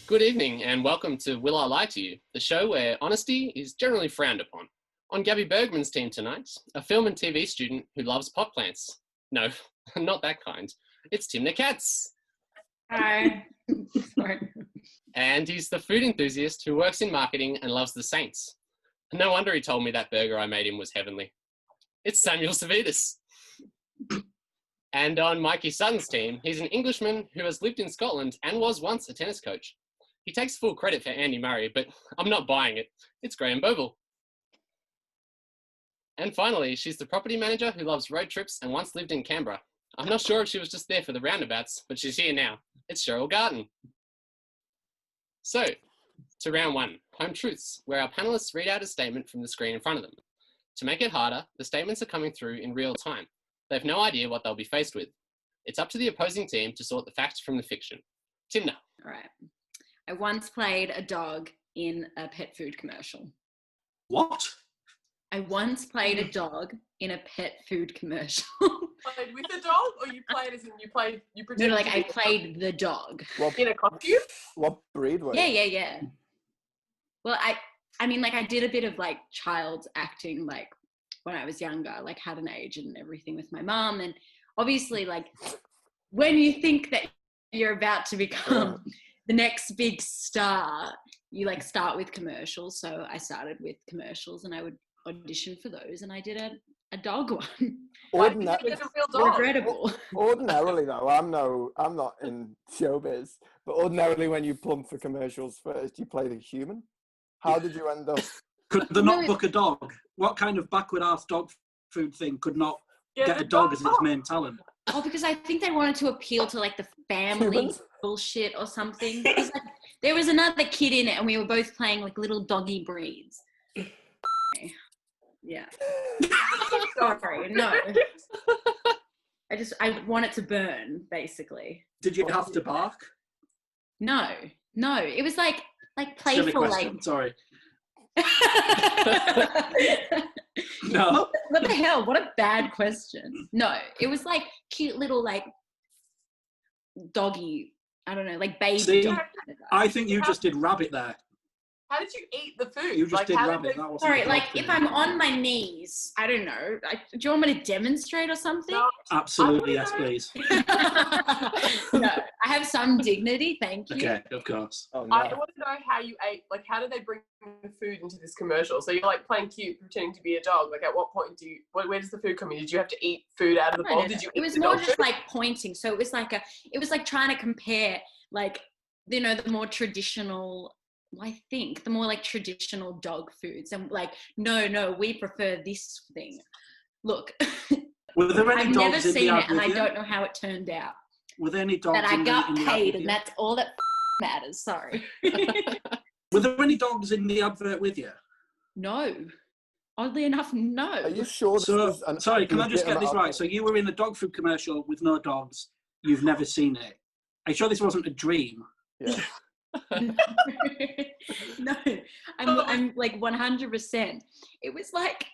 Good evening and welcome to Will I Lie to You, the show where honesty is generally frowned upon. On Gabi Bergman's team tonight, a film and TV student who loves pot plants. No, not that kind. It's Timna Katz. Hi. Sorry. And he's the food enthusiast who works in marketing and loves the Saints. No wonder he told me that burger I made him was heavenly. It's Samuel Savvidis. And on Mikey Sutton's team, he's an Englishman who has lived in Scotland and was once a tennis coach. He takes full credit for Andy Murray, but I'm not buying it. It's Graham Boville. And finally, she's the property manager who loves road trips and once lived in Canberra. I'm not sure if she was just there for the roundabouts, but she's here now. It's Cheryl Garton. So, to round one, Home Truths, where our panellists read out a statement from the screen in front of them. To make it harder, the statements are coming through in real time. They have no idea what they'll be faced with. It's up to the opposing team to sort the facts from the fiction. Timna. All right. I once played a dog in a pet food commercial. What? I once played a dog in a pet food commercial. Played with a dog, or you played as in you pretended? No, like I played the dog. In a costume? What breed was it? Yeah. Well, I mean, like I did a bit of like child acting, like when I was younger, like had an age and everything with my mom. And obviously, like when you think that you're about to become the next big star, you like start with commercials. So I started with commercials and I would audition for those, and I did a dog one. It's a real dog. Regrettable. Ordinarily though, I'm not in showbiz, but ordinarily when you plump for commercials first, you play the human. How did you end up? Could they not book a dog? What kind of backward-ass dog food thing could not get a dog as its main talent? Oh, because I think they wanted to appeal to like the family bullshit or something. Because, like, there was another kid in it and we were both playing like little doggy breeds. Yeah. Sorry, no. I want it to burn, basically. Did you have to bark? No. It was like playful, like. Sorry. No. What the hell? What a bad question. No, it was like cute little like doggy. I don't know, like baby. Dog. I think you just did rabbit there. How did you eat the food? You just did rabbit. Sorry, like if I'm on my knees, I don't know. Do you want me to demonstrate or something? No, absolutely, yes, please. No, I have some dignity, thank you. Okay, of course. Oh, no. I want to know how you ate. Like, how did they bring the food into this commercial? So you're like playing cute, pretending to be a dog. Like, at what point where does the food come in? Did you have to eat food out of the bowl? No. Did you? It was more just like pointing. So it was like trying to compare, like, you know, the more traditional. I think the more like traditional dog foods, and like no, we prefer this thing. Look, Were there any I've dogs never in seen the it, and I advert? don't know how it turned out. Were there any dogs? But I got in the paid, advert? and that's all that matters. Sorry. Were there any dogs in the advert with you? No. Oddly enough, no. Are you sure? Sorry, can I just get this right? So you were in a dog food commercial with no dogs. You've never seen it. Are you sure this wasn't a dream? Yeah. No, I'm like 100%. It was like,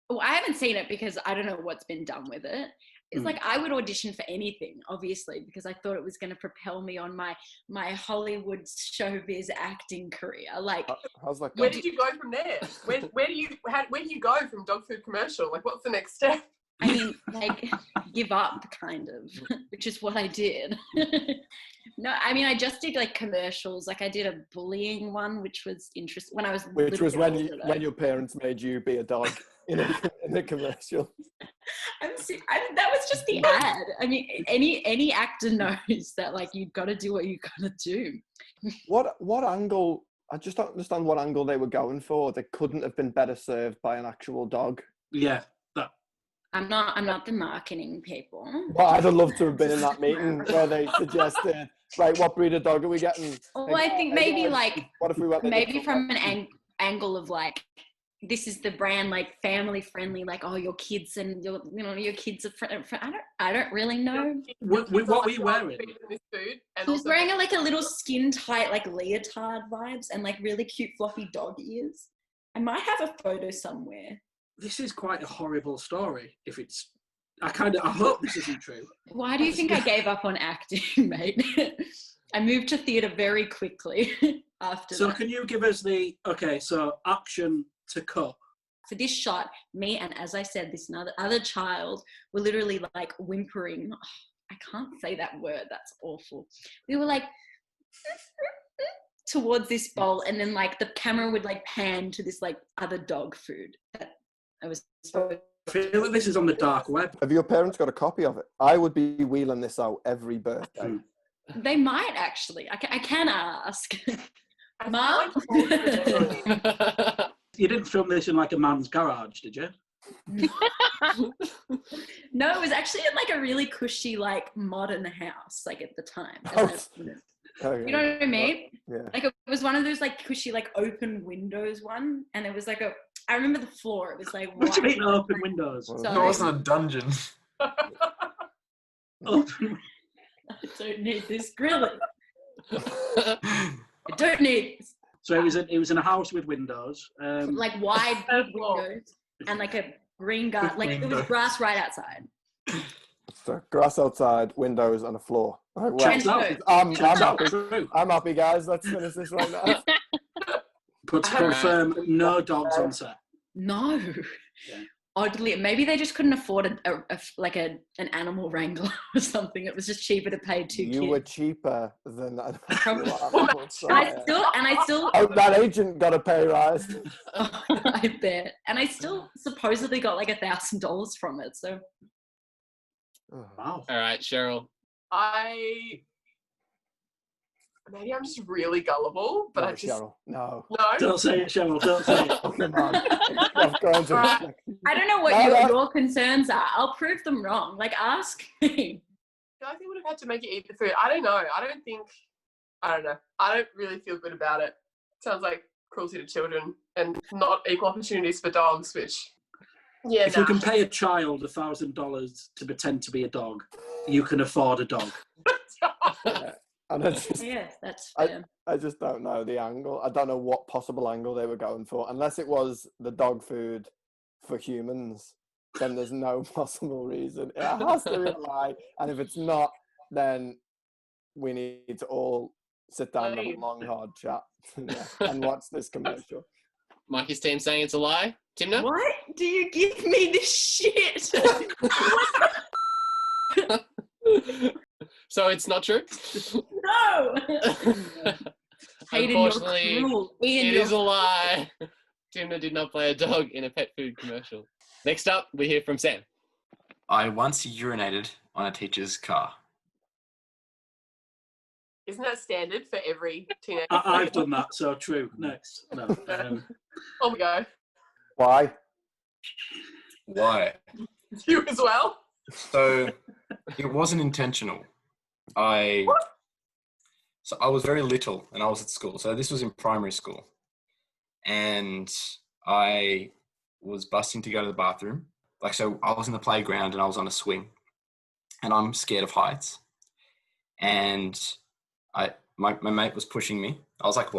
well, I haven't seen it because I don't know what's been done with it. It's like I would audition for anything, obviously, because I thought it was going to propel me on my Hollywood showbiz acting career. Like, how's that going? Where did you go from there? Where do you go from dog food commercial? Like, what's the next step? I mean, like, give up, kind of, which is what I did. No, I mean, I just did, like, commercials. Like, I did a bullying one, which was interesting. Which was when your parents made you be a dog in a commercial. That was just the ad. I mean, any actor knows that, like, you've got to do what you've got to do. What angle? I just don't understand what angle they were going for. They couldn't have been better served by an actual dog. Yeah. I'm not the marketing people. Well, I'd have loved to have been in that meeting where they suggested, right, what breed of dog are we getting? Well, I think maybe like, what if we went maybe from an angle of like, this is the brand, like family friendly, like, oh, your kids and your kids are I don't really know. What were you wearing? He was wearing like a little skin tight, like leotard vibes and like really cute fluffy dog ears. I might have a photo somewhere. This is quite a horrible story. I hope this isn't true. Why do you think I gave up on acting, mate? I moved to theatre very quickly after So that. can you give us so action to cut. For this shot, me and, as I said, this other child were literally like whimpering. Oh, I can't say that word. That's awful. We were like towards this bowl, and then like the camera would like pan to this like other dog food that I was supposed. I feel like this is on the dark web. Have your parents got a copy of it? I would be wheeling this out every birthday. They might actually. I can ask. I feel Mom? like You didn't film this in like a man's garage, did you? No, it was actually in like a really cushy, like modern house, like at the time. Okay. You know what I mean? Yeah. Like it was one of those like cushy, like open windows one, and it was like I remember the floor. It was like What do you white. mean open windows? Well, Sorry. It wasn't a dungeon. Open. I don't need this grilling. I don't need So it was in a house with windows. like wide big Floor. windows and like a green garden. Like it was Windows. grass right outside. So grass outside, windows, and a floor. Right, well, Checks out. I'm Checks out. happy. True. I'm happy, guys. Let's finish this right now. But to confirm, no dogs on set. No. Yeah. Oddly, maybe they just couldn't afford an animal wrangler or something. It was just cheaper to pay two You kids. were cheaper than that. And I still Oh, that agent got a pay rise. I bet. And I still supposedly got like $1,000 from it. So Wow. All right, Cheryl. Maybe I'm just really gullible, but No, I just Cheryl, no. no. Don't say it, Cheryl. Don't say it. Come on. I've gone to Alright. I don't know what your concerns are. I'll prove them wrong. Like ask me. I feel like they would have had to make you eat the food. I don't know. I don't know. I don't really feel good about it. Sounds like cruelty to children and not equal opportunities for dogs, which, yeah, If you can pay a child $1,000 to pretend to be a dog, you can afford a dog. Yeah. And Yes, that's I- fair. I just don't know the angle. I don't know what possible angle they were going for. Unless it was the dog food for humans, then there's no possible reason. It has to be a lie. And if it's not, then we need to all sit down and have a long, hard chat and watch this commercial. Mikey's team saying it's a lie. Timna? What do you give me this shit? So it's not true? No. Hayden, you're Unfortunately, cruel. Ian, it you're is a lie. Timna did not play a dog in a pet food commercial. Next up, we hear from Sam. I once urinated on a teacher's car. Isn't that standard for every teenager? I've done that, so true. Next. No. Oh my god. Why? Why? You as well? So it wasn't intentional. I was very little and I was at school. So this was in primary school. And I was busting to go to the bathroom. So I was in the playground and I was on a swing. And I'm scared of heights. And my mate was pushing me. I was like,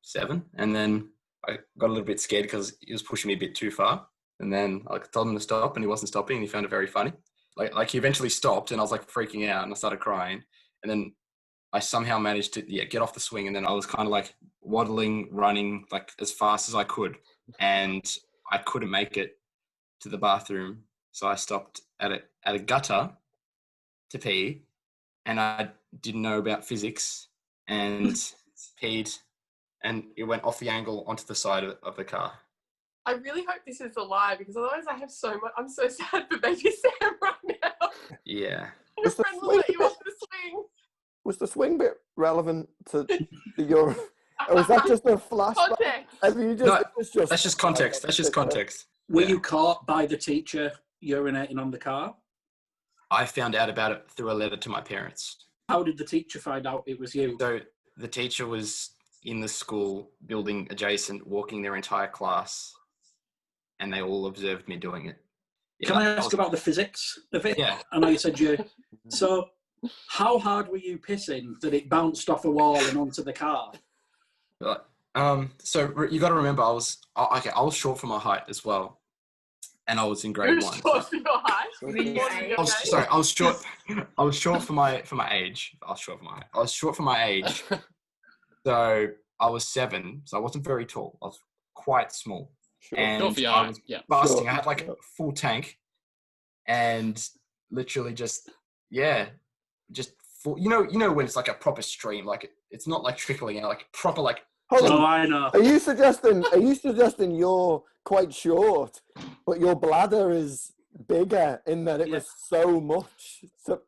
7? And then I got a little bit scared because he was pushing me a bit too far. And then I told him to stop and he wasn't stopping and he found it very funny. Like he eventually stopped and I was like freaking out and I started crying. And then I somehow managed to get off the swing, and then I was kind of like waddling, running like as fast as I could. And I couldn't make it to the bathroom. So I stopped at a gutter to pee, and I didn't know about physics and peed, and it went off the angle onto the side of the car. I really hope this is a lie, because otherwise I have so much. I'm so sad for baby Sam right now. Yeah. Your Was the friend will let you off the swing. Was the swing bit relevant to your... Or was that just a flashback? Context. Have you just, No, it's just That's just context. That's just context. Were Yeah. you caught by the teacher urinating on the car? I found out about it through a letter to my parents. How did the teacher find out it was you? So the teacher was in the school building adjacent, walking their entire class, and they all observed me doing it. Can I ask about the physics of it? Yeah. I know you said you... So how hard were you pissing that it bounced off a wall and onto the car? So you got to remember, I was short for my height as well, and I was in You're grade 1. short for your height. Really? What is your age? I was short. I was short for my age. I was short for my age. So I was 7. So I wasn't very tall. I was quite small. Sure. And Short for your I height, was yeah. busting. Sure. I had like a full tank, and literally just full. You know when it's like a proper stream, like it's not like trickling out, like proper like. Hold Oh, on. I know. Are you suggesting you're quite short, but your bladder is bigger in that it was so much? So,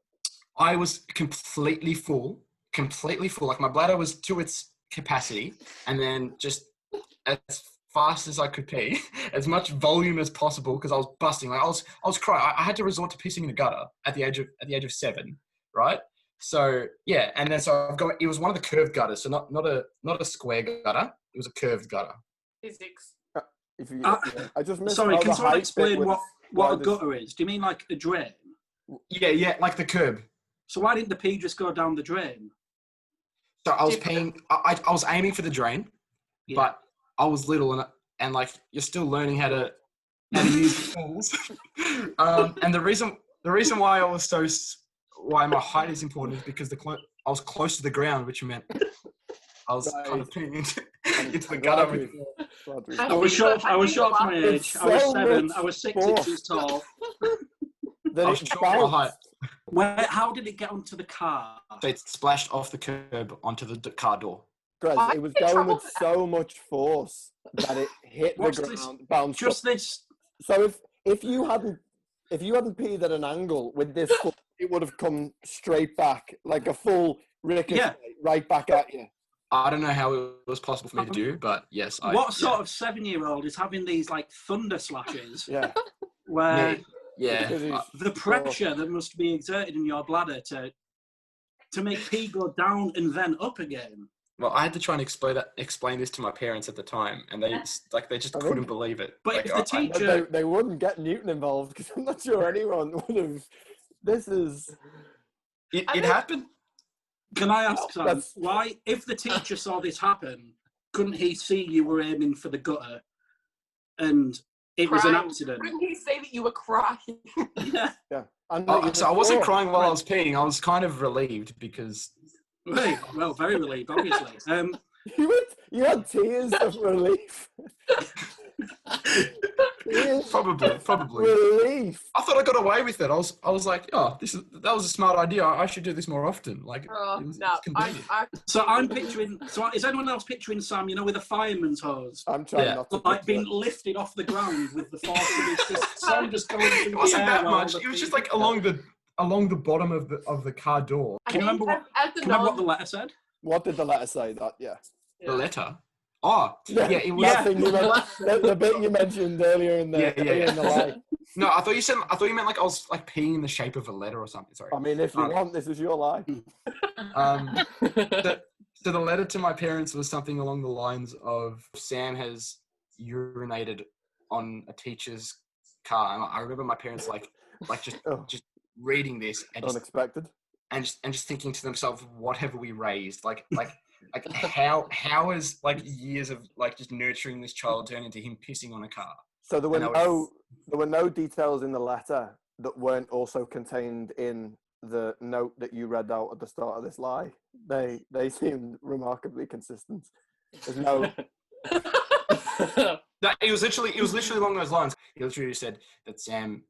I was completely full. Like my bladder was to its capacity, and then just as fast as I could pee, as much volume as possible, because I was busting. Like I was crying. I had to resort to pissing in a gutter at the age of 7, right? So yeah, and then it was one of the curved gutters, so not a square gutter. It was a curved gutter. Physics. I just missed Sorry, how can the someone height explain bit was what a this- gutter is? Do you mean like a drain? Yeah, like the curb. So why didn't the pee just go down the drain? So I was peeing. I was aiming for the drain, but I was little and like you're still learning how to use tools. And the reason why why my height is important is because I was close to the ground, which meant I was kind of peeing into the gutter. I was short for my age. I was 7. I was 6 inches tall. That I was it short for my height. How did it get onto the car? So it splashed off the curb onto the car door. Grez, it was going with so much force that it hit the What's ground, this? bounced Just up. this. So if you hadn't peed at an angle with this foot, it would have come straight back like a full ricochet right back at you. I don't know how it was possible for me to do, but yes. What sort of 7-year-old is having these like thunder slashes? Yeah. Where Yeah. the pressure that must be exerted in your bladder to make pee go down and then up again. Well, I had to try and explain this to my parents at the time, and they just couldn't believe it. But like, if the teacher, They wouldn't get Newton involved because I'm not sure anyone would have. This is. It happened. can I ask Sam, why, if the teacher saw this happen, couldn't he see you were aiming for the gutter and it was an accident? Couldn't he say that you were crying? Yeah. So I wasn't crying while I was peeing. I was kind of relieved because. Very relieved, obviously. You had tears of relief. Probably. Relief. I thought I got away with it. I was like, oh, that was a smart idea. I should do this more often. Like, it's convenient. So I'm picturing. So is anyone else picturing Sam? With a fireman's hose. I'm trying not to. Like being lifted off the ground with the force of his fist. Sam just going through It wasn't the air that much. It was just like along the bottom of the car door. Can you remember what the letter said? What did the letter say? The letter. Oh, yeah, it was. That thing the bit you mentioned earlier in the lie. No, I thought you meant like I was like peeing in the shape of a letter or something. Sorry. I mean, if you want, this is your lie. So the letter to my parents was something along the lines of Sam has urinated on a teacher's car, and I remember my parents just reading this and unexpected, and just thinking to themselves, what have we raised? Like how has like years of like just nurturing this child turned into him pissing on a car? So there were no details in the letter that weren't also contained in the note that you read out at the start of this lie. They seemed remarkably consistent. There's no. It was literally along those lines. He literally said that Sam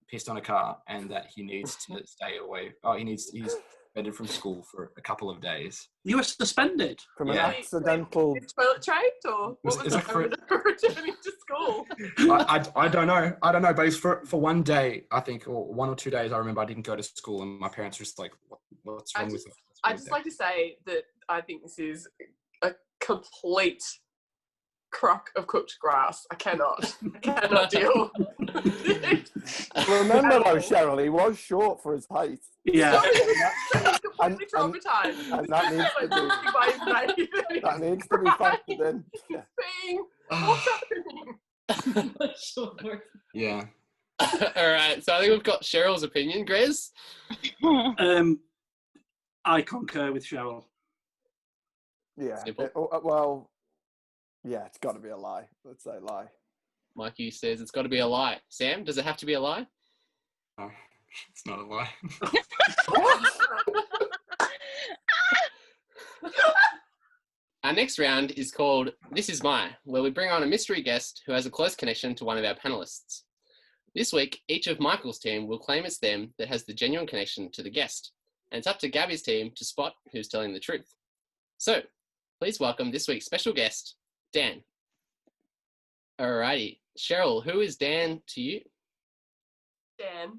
pissed on a car and that he needs to stay away. He's suspended from school for a couple of days. You were suspended from an accidental toilet trained, or what was it? Returning to school. I don't know, but it's for one day, I think, or 1 or 2 days. I remember I didn't go to school, and my parents were just like, "What's wrong with it?" I just like to say that I think this is a complete crock of cooked grass. I cannot deal. Remember though, Cheryl, he was short for his height. Yeah. Completely traumatized. And that needs to be factored in. What's happening? Yeah. All right, so I think we've got Cheryl's opinion. Grez? I concur with Cheryl. Yeah. Simple. Well, yeah, it's got to be a lie. Let's say lie. Mikey says it's got to be a lie. Sam, does it have to be a lie? Oh, it's not a lie. Our next round is called This Is My, where we bring on a mystery guest who has a close connection to one of our panelists. This week, each of Michael's team will claim it's them that has the genuine connection to the guest, and it's up to Gabi's team to spot who's telling the truth. So, please welcome this week's special guest, Dan. Alrighty, Cheryl, who is Dan to you? Dan,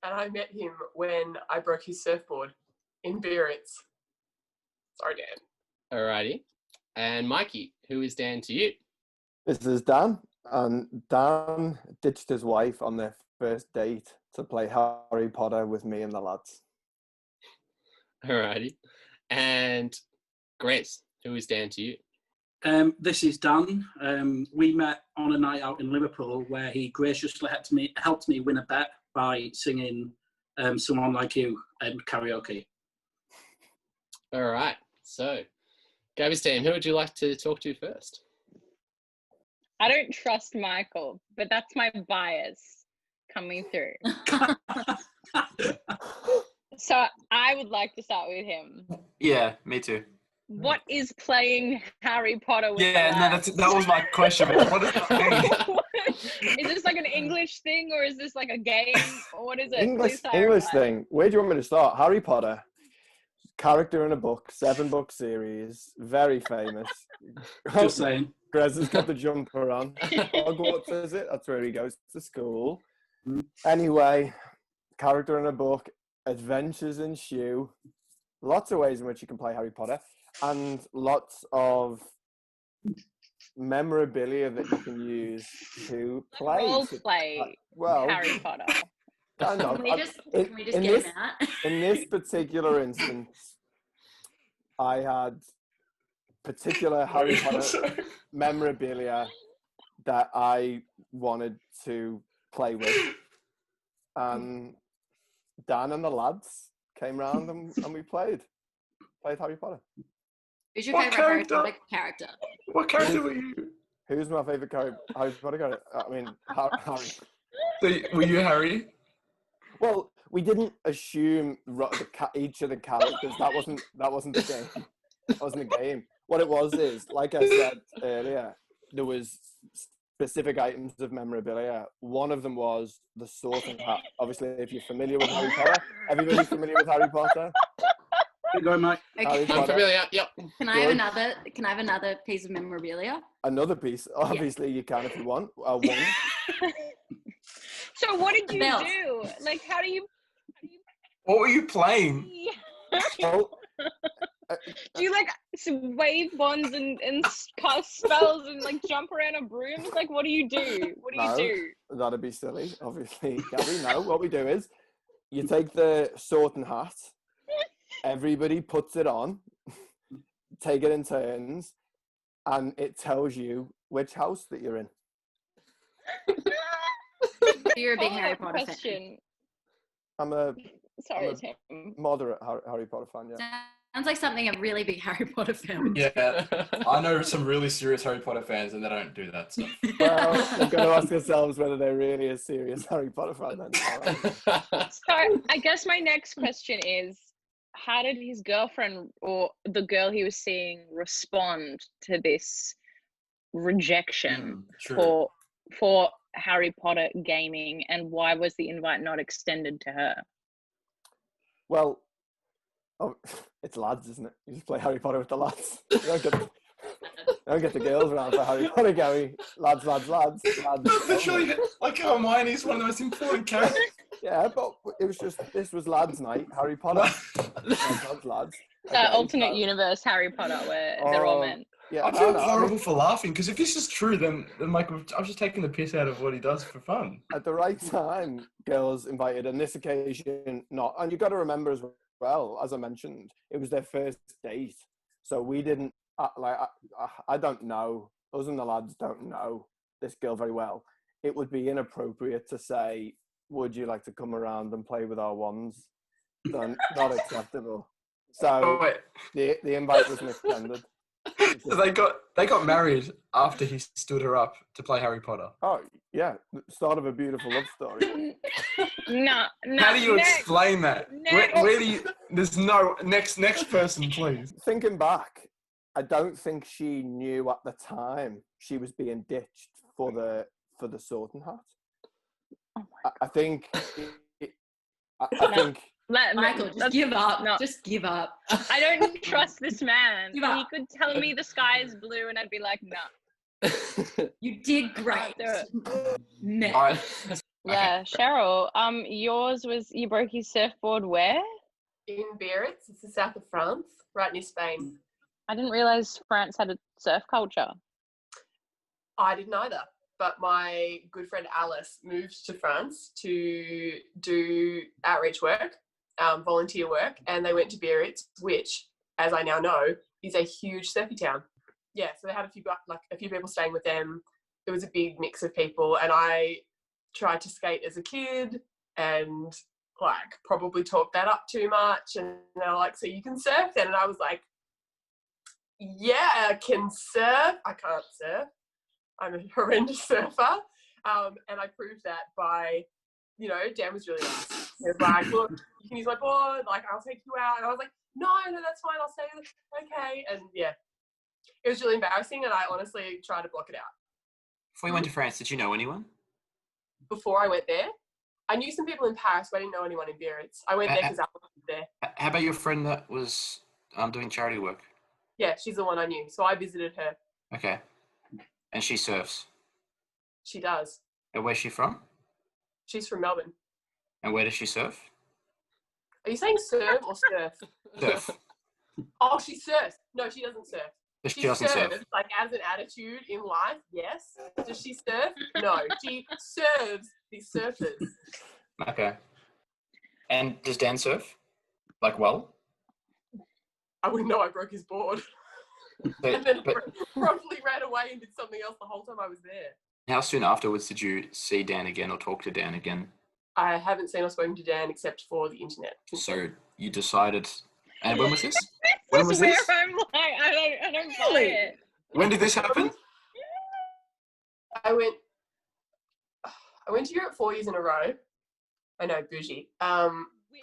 and I met him when I broke his surfboard in Biarritz. Sorry, Dan. Alrighty. And Mikey, who is Dan to you? This is Dan, and Dan ditched his wife on their first date to play Harry Potter with me and the lads. Alrighty. And Grace, who is Dan to you? This is Dan. We met on a night out in Liverpool where he graciously helped me win a bet by singing Someone Like You and karaoke. All right. So, Gabi's team, who would you like to talk to first? I don't trust Michael, but that's my bias coming through. So I would like to start with him. Yeah, me too. What is playing Harry Potter with that was my question. What does that mean? Is this like an English thing, or is this like a game, or what is it? English thing. Where do you want me to start? Harry Potter, character in a book, 7-book series, very famous. Just saying. Grez has got the jumper on. Hogwarts, is it? That's where he goes to school. Anyway, character in a book, adventures ensue. Lots of ways in which you can play Harry Potter, and lots of memorabilia that you can use to play. Role play Harry Potter. Kind of. Can we just get that? In this particular instance, I had particular Harry Potter memorabilia that I wanted to play with. And Dan and the lads came round and we played Harry Potter. Who's your favourite Harry Potter character? What character were you? Who's my favourite Harry Potter character? I mean, Harry. So, were you Harry? Well, we didn't assume each of the characters. That wasn't the game. That wasn't the game. What it was is, like I said earlier, there was specific items of memorabilia. One of them was the sorting hat. Obviously, if you're familiar with Harry Potter, everybody familiar with Harry Potter? Keep going, Mike. Okay. I'm familiar. Yep. Can I have another piece of memorabilia? Another piece. Obviously, you can if you want. One. So what did you do? Like, how do you? What were you playing? Well, Do you like wave wands and cast spells and like jump around on brooms? Like, what do you do? What do you do? That'd be silly, obviously. Gabi, no. What we do is you take the sorting hat, everybody puts it on, take it in turns, and it tells you which house that you're in. You're a big Harry Potter fan. I'm a Tim. moderate Harry Potter fan, yeah. Sounds like something a really big Harry Potter fan would do. Yeah, I know some really serious Harry Potter fans, and they don't do that stuff. Well, we're going to ask ourselves whether they're really a serious Harry Potter fan then. So I guess my next question is, how did his girlfriend or the girl he was seeing respond to this rejection for Harry Potter gaming, and why was the invite not extended to her? Well, it's lads, isn't it? You just play Harry Potter with the lads. You don't get the girls around for Harry Potter, Gary. Lads. Literally, like Hermione's one of the most important characters. Yeah, but it was just, this was lads' night, Harry Potter. lads. Okay, Alternate universe Harry Potter, where they're all men. Yeah, I feel horrible for laughing, because if this is true, then like, I'm just taking the piss out of what he does for fun. At the right time, girls invited, on this occasion, not. And you've got to remember as well, as I mentioned, it was their first date. So we didn't, I don't know, us and the lads don't know this girl very well. It would be inappropriate to say, would you like to come around and play with our wands? Not acceptable. So the invite wasn't extended. So they got married after he stood her up to play Harry Potter. Oh, yeah. The start of a beautiful love story. No. How do you next. explain that? Where do you... There's no... Next person, please. Thinking back, I don't think she knew at the time she was being ditched for the sorting hat. Oh I think... I think... Michael, just give up. No. Just give up. I don't trust this man. Give up. He could tell me the sky is blue and I'd be like, nah. You did great. Next. All right. Yeah, Cheryl, yours was you broke his surfboard where? In Biarritz, it's the south of France, right near Spain. I didn't realize France had a surf culture. I didn't either, but my good friend Alice moved to France to do outreach work, volunteer work, and they went to Biarritz, which, as I now know, is a huge surfy town. Yeah, so they had a few people staying with them. It was a big mix of people, and I tried to skate as a kid and probably talked that up too much, and they're like, so you can surf then? And I was like, yeah, I can surf. I can't surf. I'm a horrendous surfer. And I proved that by, Dan was really nice. He was like, look, you can use my board, I'll take you out. And I was like, no, that's fine, I'll stay with it. Okay. And yeah, it was really embarrassing, and I honestly tried to block it out. Before you went to France, did you know anyone? Before I went there, I knew some people in Paris, but I didn't know anyone in Biarritz. I went there because Alice was there. How about your friend that was doing charity work? Yeah, she's the one I knew. So I visited her. Okay. And she surfs? She does. And where's she from? She's from Melbourne. And where does she surf? Are you saying serve or surf? Surf. Oh, she surfs. No, she doesn't surf. She doesn't surf. As an attitude in life, yes. Does she surf? No. She serves the surfers. Okay. And does Dan surf? Well? I wouldn't know. I broke his board. And then promptly ran away and did something else the whole time I was there. How soon afterwards did you see Dan again or talk to Dan again? I haven't seen or spoken to Dan except for the internet. So you decided... And when was this? When was this? Where I'm like, I don't buy it. When did this happen? I went to Europe 4 years in a row. I know, bougie.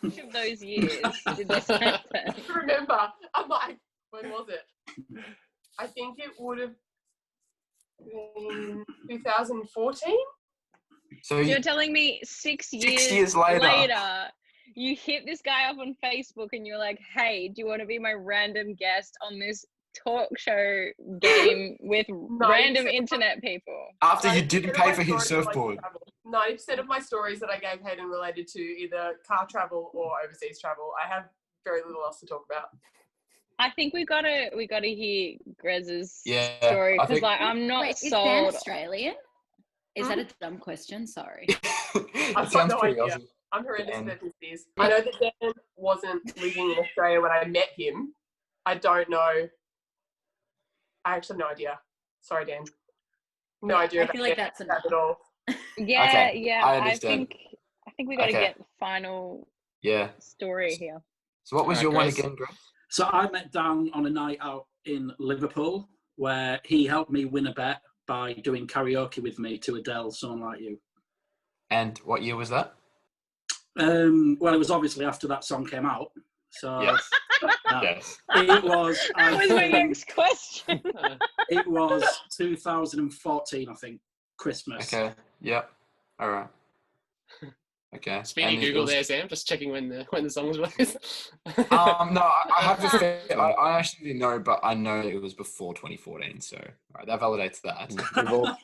Which of those years did this happen? I remember. I'm like, when was it? I think it would have been 2014. So you're telling me 6 years, 6 years later, you hit this guy up on Facebook and you're like, hey, do you want to be my random guest on this talk show game with random internet people? After you didn't pay for his surfboard. 90% of my stories that I gave Hayden related to either car travel or overseas travel. I have very little else to talk about. I think we gotta hear Grez's story, because I'm not sold. Is Dan Australian? Is that a dumb question? Sorry. I've got no idea. I'm horrendous at ethnicities. I know that Dan wasn't living in Australia when I met him. I don't know. I actually have no idea. Sorry, Dan. No idea. I feel like that's enough at all. Yeah, okay. yeah. I think we got to get the final story here. So what was your one again, Greg? So I met Dan on a night out in Liverpool where he helped me win a bet by doing karaoke with me to Adele, Someone Like You. And what year was that? Well, it was obviously after that song came out. So yes. Yes. It was. That was my next question. It was 2014, I think, Christmas. Okay. Yep. All right. Okay. Speaking of Google there, Sam, just checking when the song was released. No, I have to say, I actually didn't know, but I know it was before 2014, so all right, that validates that.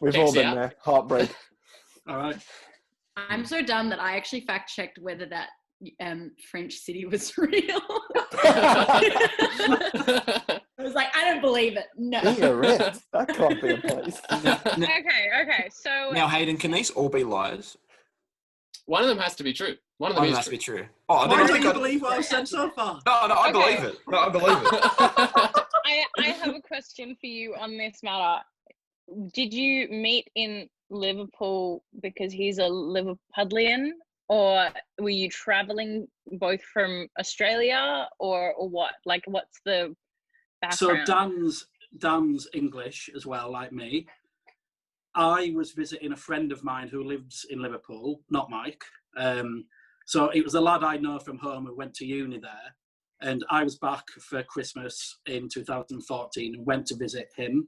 We've all been there. Heartbreak. All right. I'm so dumb that I actually fact-checked whether that French city was real. I was like, I don't believe it. No. Biarritz. That can't be a place. Okay. So now, Hayden, can these all be lies? One of them has to be true. One of them has to be true. Oh, why don't you believe what I've said so far? No, I believe it. No, I believe it. I have a question for you on this matter. Did you meet in Liverpool because he's a Liverpudlian, or were you traveling both from Australia, or what? Like, what's the background? So Dan's English as well, like me. I was visiting a friend of mine who lives in Liverpool, not Mike. So it was a lad I know from home who went to uni there. And I was back for Christmas in 2014 and went to visit him.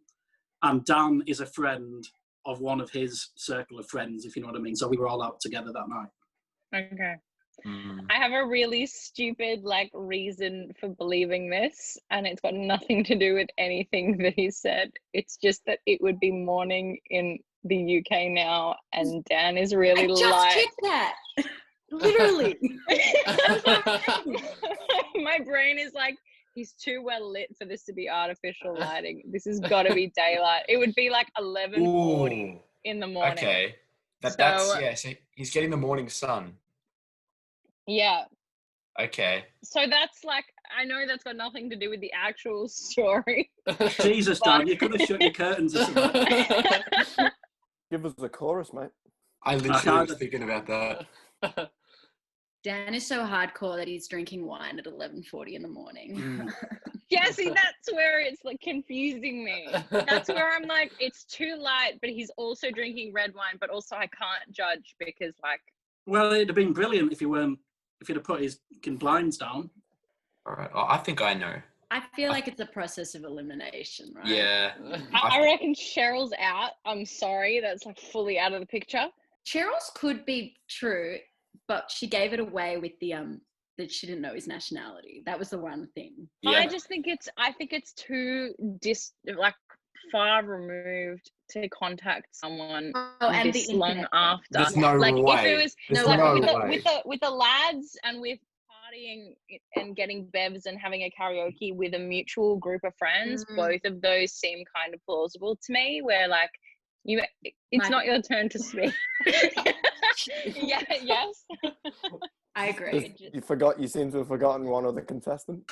And Dan is a friend of one of his circle of friends, if you know what I mean. So we were all out together that night. Okay. I have a really stupid reason for believing this, and it's got nothing to do with anything that he said. It's just that it would be morning in the UK now, and Dan is really I just light. hit that. Literally. My brain is like, he's too well lit for this to be artificial lighting. This has got to be daylight. It would be 11:40 in the morning. Okay. So he's getting the morning sun. Yeah. Okay. So that's I know that's got nothing to do with the actual story. Jesus, Dan, you could have shut your curtains or something. Give us the chorus, mate. I literally was thinking about that. Dan is so hardcore that he's drinking wine at 11:40 in the morning. Yeah, see, that's where it's confusing me. That's where I'm it's too light, but he's also drinking red wine, but also I can't judge because Well, it'd have been brilliant if you'd have put his blinds down. All right. I think I know. I feel like it's a process of elimination, right? Yeah. I reckon Cheryl's out. I'm sorry, that's fully out of the picture. Cheryl's could be true, but she gave it away with the that she didn't know his nationality. That was the one thing. Yeah. I think it's too far removed to contact someone and this the long internet. after. There's no way. If it was There's no with way. the lads and with partying and getting bevs and having a karaoke with a mutual group of friends, both of those seem kind of plausible to me. Where it's not your turn to speak. Yeah. Yes. I agree. You seem to have forgotten one other contestant.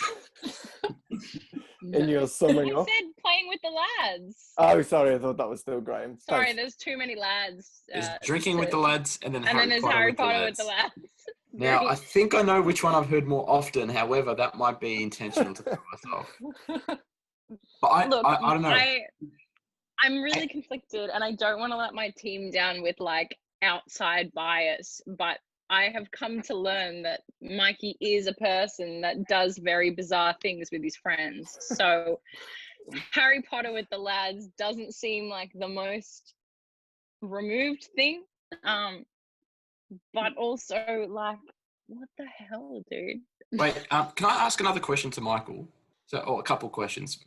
In your summing I up. said playing with the lads. Oh, sorry, I thought that was still Graham. Sorry, Thanks. there's too many lads. There's drinking with the lads, and then there's Harry Potter with the lads. Now, I think I know which one I've heard more often. However, that might be intentional to throw us off. But I don't know. I'm really conflicted, and I don't want to let my team down with outside bias, but I have come to learn that Mikey is a person that does very bizarre things with his friends. So Harry Potter with the lads doesn't seem like the most removed thing. But also what the hell, dude? Wait, can I ask another question to Michael? Or a couple of questions.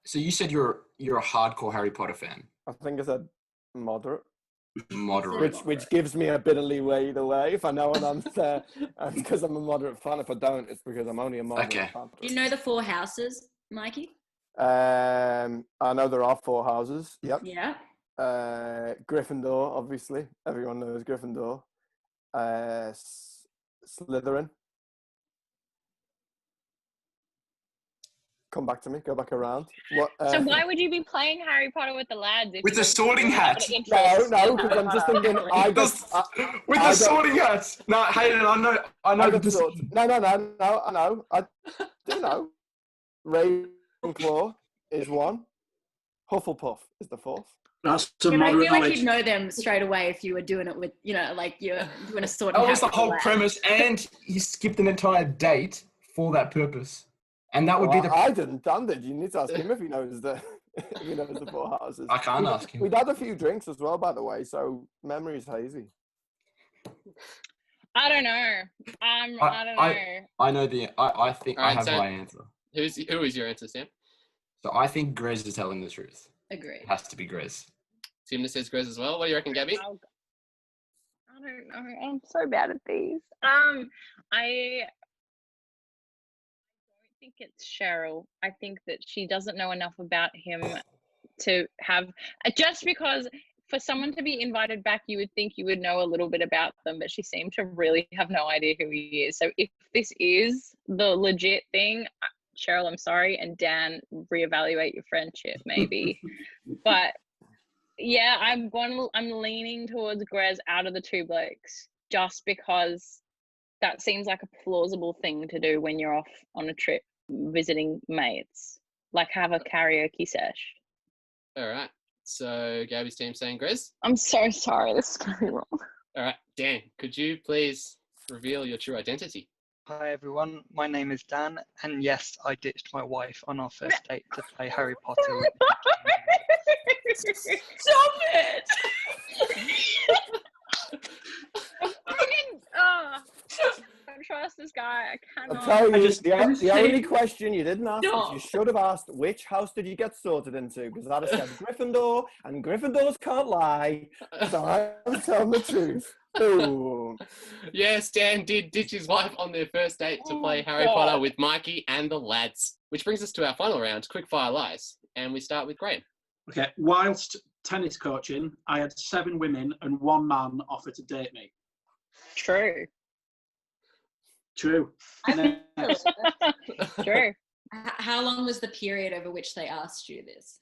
So you said you're a hardcore Harry Potter fan. I think I said moderate. Moderate. Which gives me a bit of leeway either way. If I know an answer, because I'm a moderate fan. If I don't, it's because I'm only a moderate fan. Do you know the 4 houses, Mikey? I know there are 4 houses. Yep. Yeah. Gryffindor, obviously. Everyone knows Gryffindor. Slytherin. Come back to me. Go back around. What? So why would you be playing Harry Potter with the lads? With the sorting hat. No, because I'm just thinking. With the sorting hat. No, Hayden, I know. No. I know. I do know. Ravenclaw is 1. Hufflepuff is the 4th. That's some I moderate feel like knowledge. you'd know them straight away if you were doing it with, you're doing a sorting That hat was the with whole lads. premise, and you skipped an entire date for that purpose. And that would be the. I didn't. Dan did. You need to ask him if he knows the 4 houses. I can't ask him. We'd had a few drinks as well, by the way, so memory's hazy. I don't know. I don't know. I know I think All right, I have so my answer. Who is your answer, Sam? So I think Grez is telling the truth. Agree. It has to be Grez. Timna says Grez as well. What do you reckon, Gabi? I don't know. I'm so bad at these. I don't think it's Cheryl. I think that she doesn't know enough about him to have, just because for someone to be invited back, you would think you would know a little bit about them, but she seemed to really have no idea who he is. So if this is the legit thing, Cheryl, I'm sorry, and Dan, reevaluate your friendship maybe. But yeah, I'm leaning towards Grez out of the 2 blokes, just because that seems like a plausible thing to do when you're off on a trip visiting mates. like have a karaoke sesh. All right. So Gabi's team saying Grizz. I'm so sorry. This is gonna be wrong. All right, Dan, could you please reveal your true identity? Hi everyone, my name is Dan, and yes, I ditched my wife on our first date to play Harry Potter with Stop it! I don't trust this guy. I I'll cannot. tell you, just- the only question you didn't ask No. is you should have asked which house did you get sorted into, because I'd have said Gryffindor, and Gryffindors can't lie, so I'm telling the truth. Boom. Yes, Dan did ditch his wife on their first date to play Harry God. Potter with Mikey and the lads. Which brings us to our final round, quickfire lies. And we start with Graham. Okay, whilst tennis coaching, I had 7 women and 1 man offer to date me. True. True. Next. True. How long was the period over which they asked you this?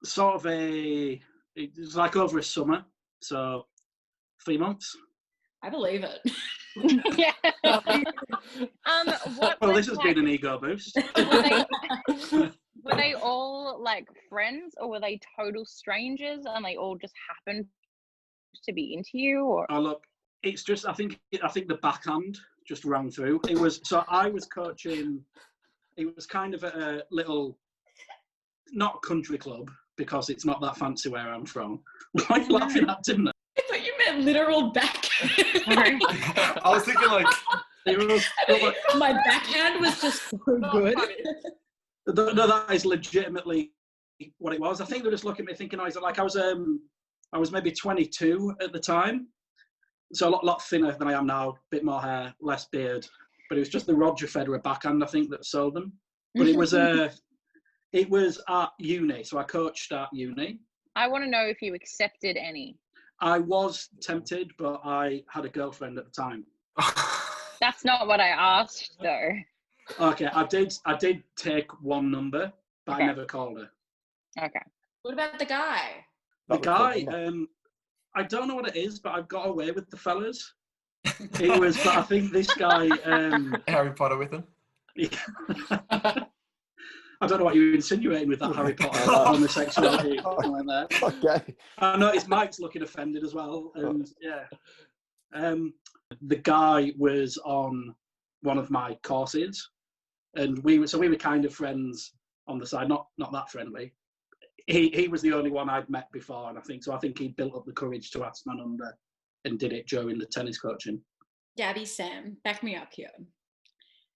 Sort of it was like over a summer, so 3 months. I believe it. Yeah. What Well, was, this has like, been an ego boost. were they all like friends, or were they total strangers and they all just happened to be into you? Or Oh look, it's just I think the backhand just rang through. It was so I was coaching. It was kind of a little, not country club because it's not that fancy where I'm from. Why are you laughing at, Timna? I thought you meant literal backhand. I was thinking like, My backhand was just so good. No, that is legitimately what it was. I think they were just looking at me thinking I was maybe 22 at the time, so a lot thinner than I am now, bit more hair, less beard. But it was just the Roger Federer backhand, I think, that sold them. But it was at uni, so I coached at uni. I want to know if you accepted any. I was tempted, but I had a girlfriend at the time. That's not what I asked, though. Okay, I did take 1 number, but Okay. I never called her. Okay. What about the guy? The That was guy, good, I don't know what it is, but I've got away with the fellas. It was, but I think this guy. Harry Potter with him. I don't know what you're insinuating with that Harry Potter homosexuality comment there. Okay. I noticed Mike's looking offended as well, and yeah. The guy was on one of my courses, and we were kind of friends on the side, not that friendly. He was the only one I'd met before, and I think he built up the courage to ask my number and did it during the tennis coaching. Gabi, Sam, back me up here.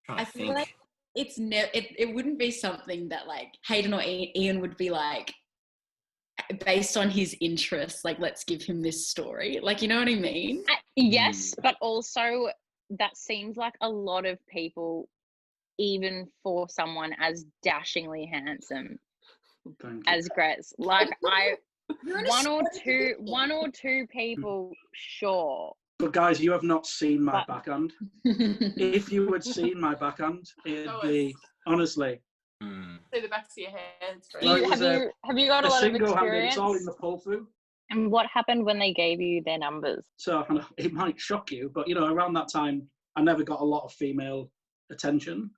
Trying to I feel think. like it wouldn't be something that like Hayden or Ian would be like, based on his interests, like, let's give him this story. Like, you know what I mean? Yes, but also that seems like a lot of people, even for someone as dashingly handsome Thank you. as Gretz. Like You're in a one or story. two people, sure. But guys, you have not seen my But- backhand. If you had seen my backhand, it'd be honestly Hmm. See the backs of your hands. Right? No, it was Have you got a a lot of single-handed. experience? It's all in the pull through. And what happened when they gave you their numbers? So it might shock you, but you know, around that time, I never got a lot of female attention.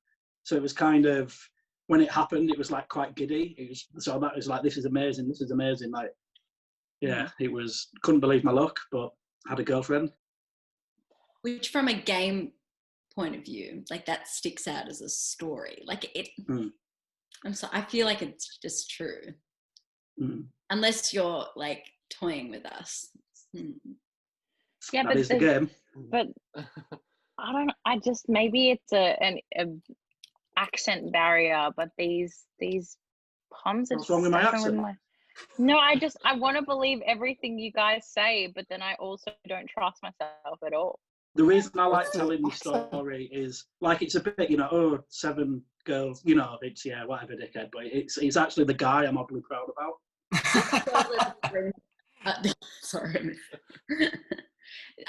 So it was kind of, when it happened, it was like quite giddy. That was like, this is amazing. Like, yeah, it was, couldn't believe my luck, but had a girlfriend. Which, from a game point of view, like, that sticks out as a story. Like, it. Mm. I feel like it's just true, unless you're like toying with us. Yeah, That is the game. But I don't. I just, maybe it's an accent barrier. But these puns are What's wrong with my stuck accent? No, I want to believe everything you guys say, but then I also don't trust myself at all. The reason I like telling the story is, like, it's a bit, you know, 7 girls, you know, it's, yeah, whatever, dickhead, but it's actually the guy I'm oddly proud about. Sorry.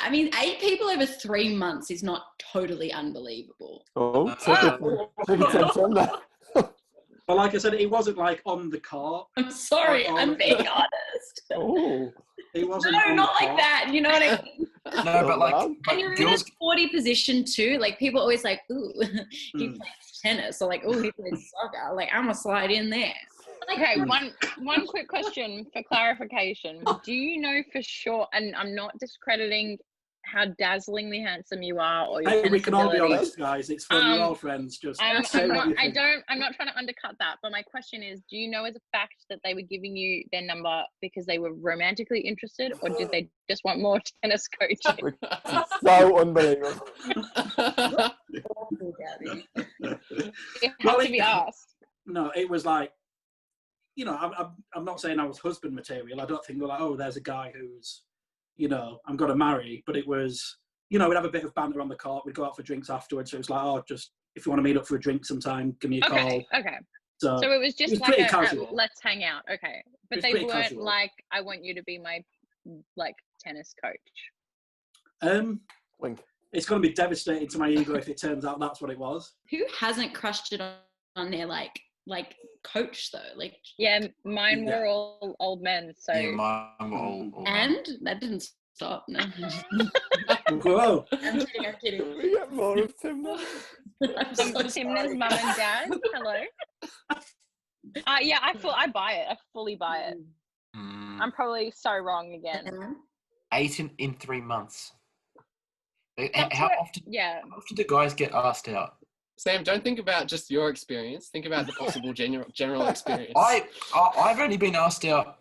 I mean, 8 people over 3 months is not totally unbelievable. Oh, took it from there. But like I said, it wasn't like on the court. I'm sorry, I'm being honest. Oh. It wasn't. No, on not the like court. that. You know what I mean? No, but like, And but And you're in a girls, sporty position too. Like people always like, ooh, he Mm. plays tennis, or like, ooh, he plays soccer. Like I'm gonna slide in there. Okay, one quick question for clarification. Do you know for sure, and I'm not discrediting how dazzlingly handsome you are or your Hey, we tennis can all be ability. honest, guys. It's fun. We're all friends. Just say I'm what not you think. I'm not trying to undercut that, but my question is, do you know as a fact that they were giving you their number because they were romantically interested, or did they just want more tennis coaching? So unbelievable. Awful, Gabi. It Well, has to be asked. No, it was like, you know, I'm not saying I was husband material. I don't think we're like, oh, there's a guy who's, you know, I'm going to marry. But it was, you know, we'd have a bit of banter on the court. We'd go out for drinks afterwards. So it was like, oh, just if you want to meet up for a drink sometime, give me a call. Okay. So So it was just was like pretty a casual. let's hang out. Okay. But was they pretty weren't casual. like, I want you to be my like tennis coach. Wink. It's going to be devastating to my ego if it turns out that's what it was. Who hasn't crushed it on their like coach though? Like, Yeah, mine Yeah. were all old men. So yeah, mine were all and that didn't stop. No, Whoa. I'm kidding. I'm kidding. Can we get more of Timna? I'm so Timna's sorry. mum and dad. Hello. Yeah, I buy it. I fully buy it. I'm probably so wrong again. 8 in 3 months. That's How what- often? Yeah. How often do guys get asked out? Sam, don't think about just your experience. Think about the possible general experience. I've only been asked out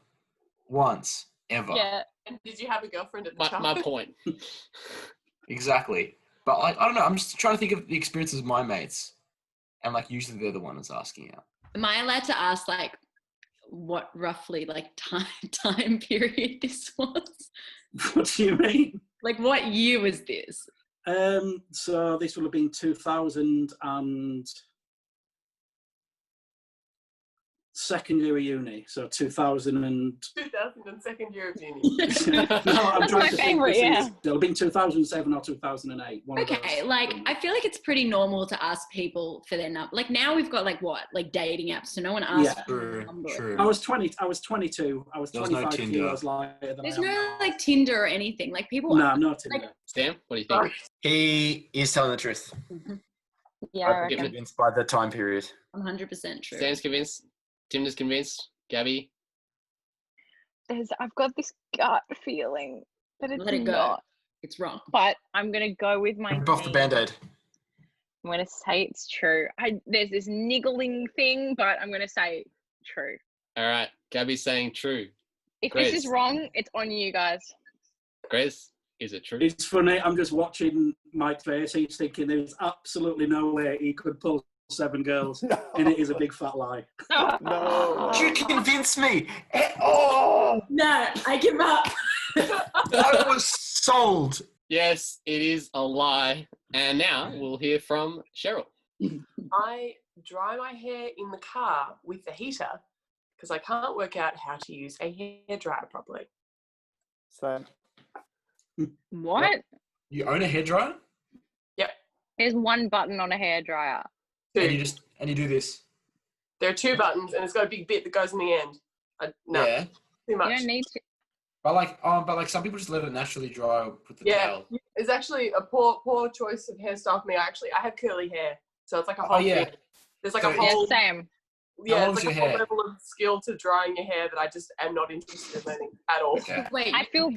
once ever. Yeah. And did you have a girlfriend at the time? my point. Exactly. But like, I don't know. I'm just trying to think of the experiences of my mates, and like usually they're the one that's asking out. Am I allowed to ask like what roughly like time period this was? What do you mean? Like what year was this? So this will have been 2000 and second year of uni. So 2000 and 2002nd year of uni. no, I'm That's trying my to favourite, think. yeah. It'll have been 2007 or 2008. One of Okay, those. like I feel like it's pretty normal to ask people for their number. Like now we've got like what, like dating apps, so no one asks Yeah. for their number. True. I was 22. I was There was no 25 Tinder. years later than There's I am no now. like Tinder or anything. Like people. No, no Tinder. Sam, what do you think? He is telling the truth. Yeah, I I'm reckon. convinced by the time period. 100% true. Sam's convinced. Timna's convinced. Gabi. I've got this gut feeling that it's Let it go. not. It's wrong. But I'm gonna go with my Rip off the name. band-aid. I'm gonna say it's true. There's this niggling thing, but I'm gonna say true. All right. Gabi's saying true. If this is Grace. wrong, it's on you guys. Grace, is it true? It's funny. I'm just watching Mike's face. He's thinking there's absolutely no way he could pull 7 girls, and it is a big fat lie. No. You convinced me. Oh, No, I give up. I was sold. Yes, it is a lie. And now we'll hear from Cheryl. I dry my hair in the car with the heater because I can't work out how to use a hairdryer properly. Sam. What? You own a hairdryer, There's one button on a hairdryer. and Two. you do this. There are 2 buttons and it's got a big bit that goes in the end. No, Yeah. too You much. don't need to. But like some people just let it naturally dry with the Yeah. towel. It's actually a poor choice of hairstyle for me. I have curly hair, so it's like a Oh, whole yeah. thing. There's like So a it's- whole Same. yeah, long's it's like a your whole hair? level of skill to drying your hair that I just am not interested in learning at all. Okay. Wait, I feel-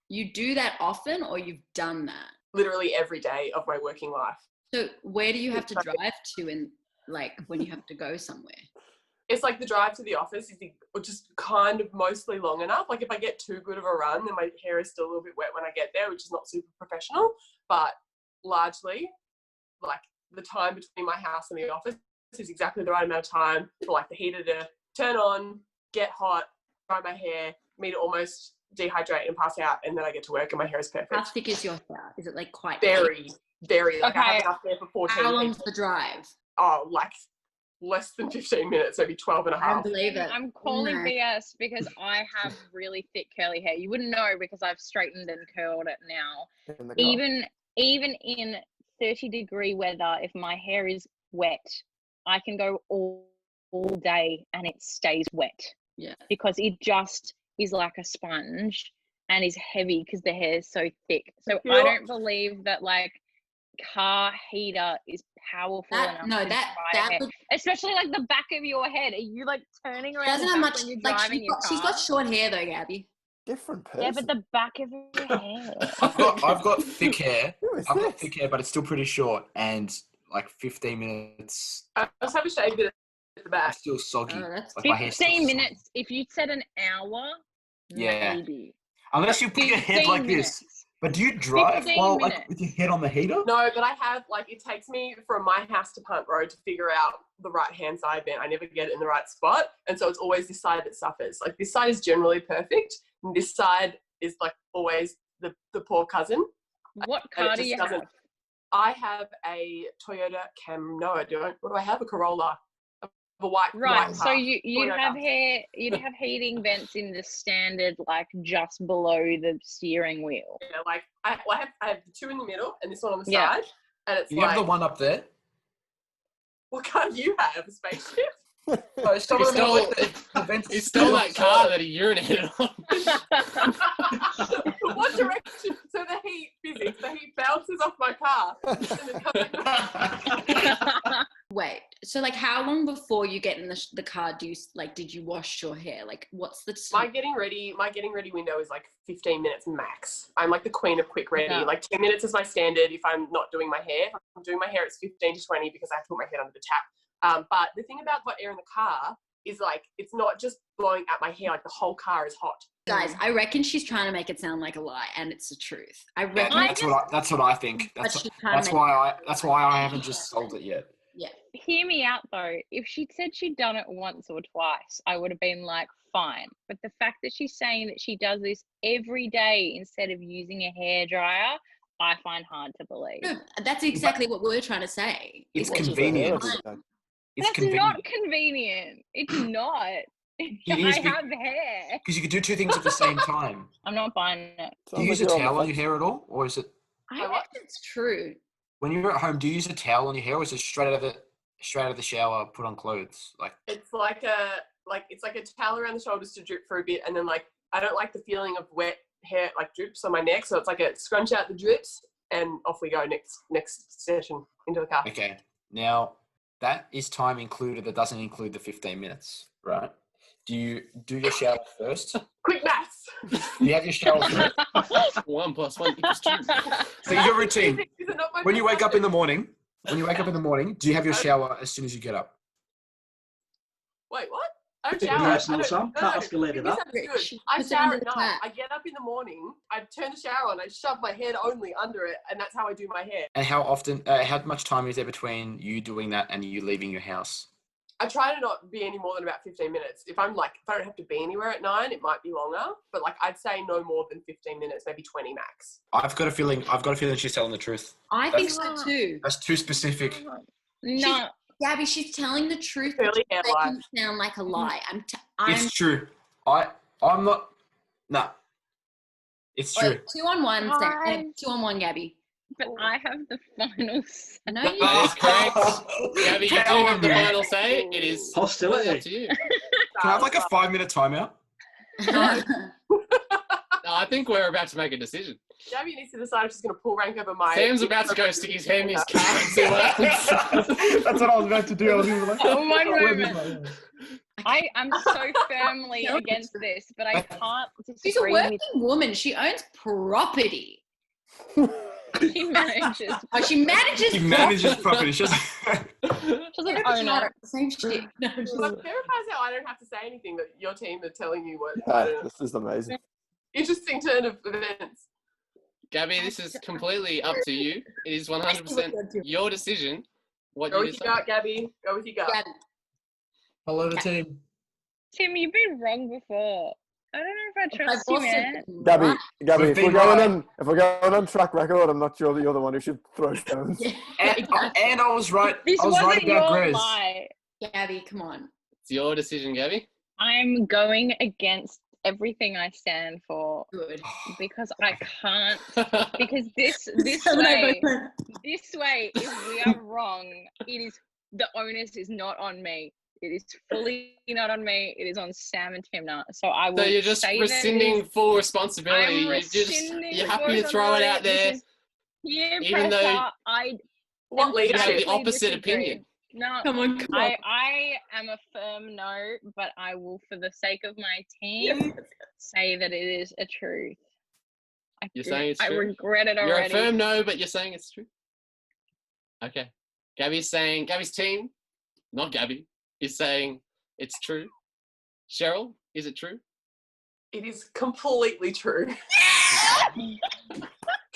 you do that often, or you've done that? Literally every day of my working life. So where do you have to drive to, and like when you have to go somewhere? It's like the drive to the office is just kind of mostly long enough. Like if I get too good of a run, then my hair is still a little bit wet when I get there, which is not super professional. But largely, like the time between my house and the office is exactly the right amount of time for like the heater to turn on, get hot, dry my hair, me to almost dehydrate and pass out, and then I get to work and my hair is perfect. How thick is your hair? Is it like quite Very, very. Like I Okay. have enough hair for 14 How long's people. the drive? Oh, like less than 15 minutes, maybe 12 and a I don't half. believe it. I'm calling No. BS because I have really thick curly hair. You wouldn't know because I've straightened and curled it now. In the car. Even in 30-degree weather, if my hair is wet, I can go all all day and it stays wet. Yeah. Because it just is like a sponge and is heavy because the hair is so thick. So I don't believe that like car heater is powerful enough to dry hair. Especially like the back of your head. Are you like turning around? Doesn't have much. When you're Like driving your car? she's got short hair though, Gabby. Different person. Yeah, but the back of your hair. I've got thick hair. Who is I've got this? thick hair, but it's still pretty short. And like 15 minutes, I just have a shave bit at the back. it's still soggy. Oh, that's Like, my hair's still 15 soggy. minutes. If you said an hour, Yeah. maybe. Unless you put your head like this. But do you drive 15 while minutes. like with your head on the heater? No, but I have, like, it takes me from my house to Punt Road to figure out the right-hand side bend. I never get it in the right spot. And so it's always this side that suffers. Like, this side is generally perfect. And this side is, like, always the poor cousin. What And it car do just you doesn't- have? I have a Toyota No, I don't. What do I have? A Corolla. A white Right, white so car. you'd Toyota. have hair, you'd have heating vents in the standard, like just below the steering wheel. Yeah, like, I have the two in the middle and this one on the Yeah. side. And it's You like, have the one up there? what car do you have? A spaceship? No, some He of them stole, have, like, the vents he stole that still car outside. that he urinated on. What direction? So the heat physics, the heat bounces off my car. And it comes Wait, so like how long before you get in the car did you wash your hair? Like what's the my getting ready window is like 15 minutes max. I'm like the queen of quick ready. Yeah. Like 10 minutes is my standard if I'm not doing my hair. If I'm doing my hair, it's 15 to 20 because I have to put my head under the tap. But the thing about hot air in the car is like it's not just blowing at my hair, like the whole car is hot. Guys, I reckon she's trying to make it sound like a lie and it's the truth. I Yeah, reckon that's what I think. but That's she's trying to make why I haven't just sold it yet. yeah. Hear me out though. If she'd said she'd done it once or twice, I would have been like, fine. But the fact that she's saying that she does this every day instead of using a hairdryer, I find hard to believe. No, that's exactly what we're trying to say. It's It was- convenient. Fine. It's That's convenient. not convenient. It's not. is I have hair. Because you could do two things at the same time. I'm not buying it. Do you use a towel on your hair at all? Or is it, I reckon it's true. when you're at home, do you use a towel on your hair or is it straight out of the shower, put on clothes? Like, It's like a towel around the shoulders to drip for a bit, and then like I don't like the feeling of wet hair like drips on my neck, so it's like a scrunch out the drips and off we go next session into the car. okay. Now, that is time included. That doesn't include the 15 minutes, right? Do you do your shower first? Quick maths. Do you have your shower first? 1 + 1 = 2. So your routine, Is it not my when you wake up in the morning, do you have your Okay. shower as soon as you get up? Wait, what? I don't Bit shower. personal, I don't- Sam. Can't ask a lady you that. misunderstood. Rich, I puts it shower under at the night. tap. I get up in the morning, I turn the shower on, I shove my head only under it, and that's how I do my hair. And how much time is there between you doing that and you leaving your house? I try to not be any more than about 15 minutes. If I don't have to be anywhere at 9, it might be longer, but like I'd say no more than 15 minutes, maybe 20 max. I've got a feeling she's telling the truth. I think so too. That's too specific. No. Gabby, she's telling the truth. Curly but hair she's life. making it sound like a lie. It's true. I'm not. Nah. It's true. Wait, 2 on 1, Sam. I- 2 on 1, Gabby. But I have the final say. I know you That is correct. Gabby, you do Tell have the me. final say. It is Hostility. up to you. Can I have like a 5-minute timeout? No, I think we're about to make a decision. Gabby needs to decide if she's going to pull rank over my... Sam's about to go stick his hand in his car and see what happens. That's what I was about to do. I was like, Oh, one moment. I'm so firmly against this, but I can't She's a disagree working with woman. She owns property. she manages. Oh, she manages He manages property. She doesn't- She doesn't own it. Same shit. No, But verifies how I don't have to say anything, that your team are telling you what... Yeah, this is amazing. Interesting turn of events. Gabby, this is completely up to you. It is 100% your decision. What Go you with your gut, decide. Gabby. Go with your gut. Gabby. Hello, the team. Tim, you've been wrong before. I don't know if I trust I've you, also man. been Gabby, right. Gabby, We've if we're been going right. on, track record, I'm not sure you're the one who should throw stones. And I was right. This I was wasn't right about your Grez. lie. Gabby, come on. It's your decision, Gabby. I'm going against everything I stand for Good. because I can't. Because this So way, no, if we are wrong, it is the onus is not on me. It is fully not on me. It is on Sam and Timna. So I will. So you're just say rescinding full responsibility. I'm You're happy to throw it out there, peer even pressure. though What you have the emphatically opposite disagree. opinion. No, Come on, come on. I am a firm no, but I will, for the sake of my team, say that it is a truth. You're saying it's I true? regret it You're already. a firm no, but you're saying it's true. Okay. Gabi's team, not Gabi, is saying it's true. Cheryl, is it true? It is completely true.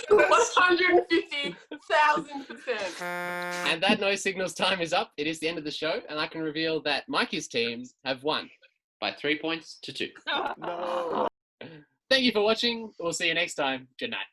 150,000%. And that no signals time is up. It is the end of the show, and I can reveal that Mikey's teams have won by 3 points to 2. No. Thank you for watching. We'll see you next time. Good night.